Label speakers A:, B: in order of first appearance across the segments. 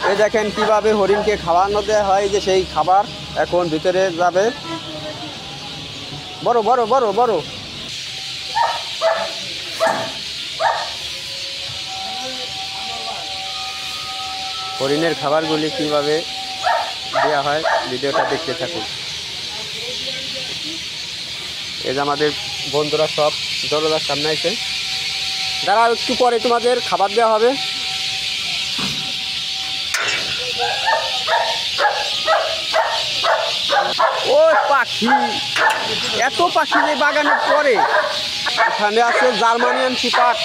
A: এই দেখেন কিভাবে হরিণকে খাওয়ানো দেওয়া হয়, যে সেই খাবার এখন ভিতরে যাবে। বড় বড় বড় বড় হরিণের খাবারগুলি কিভাবে দেওয়া হয় ভিডিওটা দেখতে থাকুন। এই যে আমাদের বন্ধুরা সব দরজার সামনে আছে, দাঁড়া একটু পরে তোমাদের খাবার দেওয়া হবে। ও পাখি, এত পাখি যে বাগানে পড়ে। এখানে আছে জার্মানিয়ান শিপার্ড,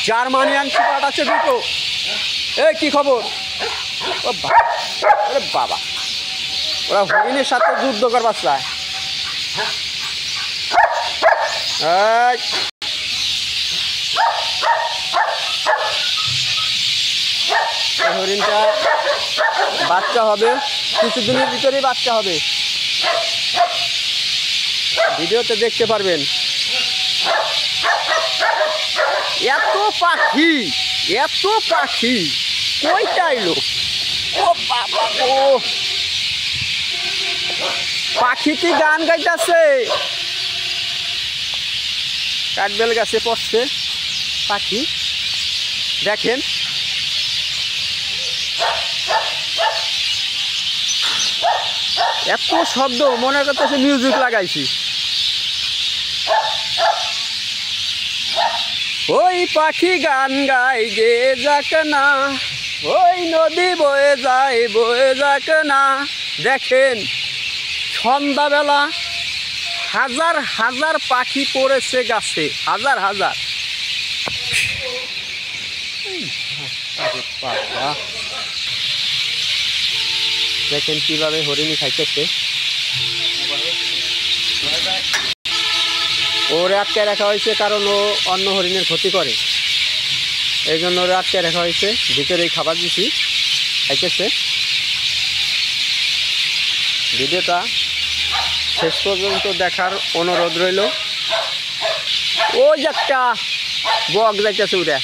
A: জার্মানিয়ান শিপার্ড আছে দুটো। এই কি খবর? ও বাবা, ওরা হরিণের সাথে যুদ্ধ করবার চায়। হরিণটা বাচ্চা হবে, কিছুদিনের ভিতরেই বাচ্চা হবে, ভিডিওতে দেখতে পারবেন। এত পাখি, এত পাখি কইটা এলো? ও বাবা ও, পাখিটি গান গাইতেছে, কাঠবেল গাছে পড়ছে পাখি, দেখেন। এত শব্দ, মনে করতেছে মিউজিক লাগাইছি। ওই পাখি গান গাই গে যাক না, ওই নদী বয়ে যাক না। দেখেন সন্ধ্যাবেলা হাজার হাজার পাখি পড়েছে গাছে, হাজার হাজার। দেখেন কিভাবে হরিণী খাইতেছে। ওরে আটকে রাখা হয়েছে কারণ ও অন্য হরিণের ক্ষতি করে, এই জন্য ওরে আটকে রাখা হয়েছে। ভিতরেই খাবার দিছি, খাইতেছে। ভিডিওটা শেষ পর্যন্ত দেখার অনুরোধ রইল। ওই একটা বক যাইতেছে উড়ে,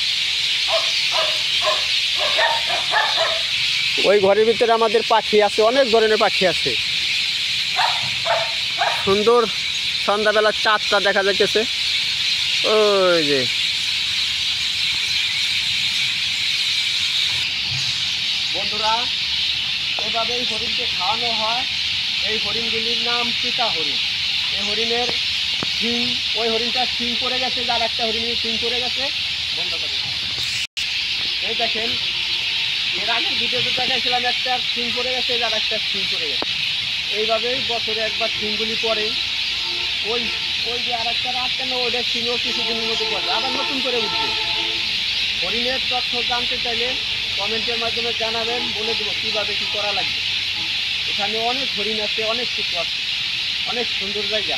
A: ওই ঘরের ভিতরে আমাদের পাখি আছে, অনেক ধরনের পাখি আছে। সুন্দর সন্ধ্যাবেলা চাঁদটা দেখা যাইতেছে। ওই যে বন্ধুরা, এভাবেই হরিণকে খাওয়ানো হয়। এই হরিণগুলির নাম চিতা হরিণ। এই হরিণের শিং, ওই হরিণটা শিং পড়ে গেছে, যার একটা হরিণের শিং পড়ে গেছে। বন্ধ করে এই দেখেন, এর আগের ভিডিওতে দেখাইছিলাম একটা শিং পড়ে গেছে, যার একটা শিং পড়ে গেছে। এইভাবেই বছরে একবার শিংগুলি পড়ে। ওই ওই যে আর একটা রাত কেন, ওইটা শিংও কিছুদিনের মধ্যে পড়বে, আবার নতুন করে উঠবে। হরিণের তথ্য জানতে চাইলে কমেন্টের মাধ্যমে জানাবেন, বলে দেবো কীভাবে কী করা লাগবে। এখানে অনেক হরিণ আছে, অনেক কিছু আছে, অনেক সুন্দর জায়গা।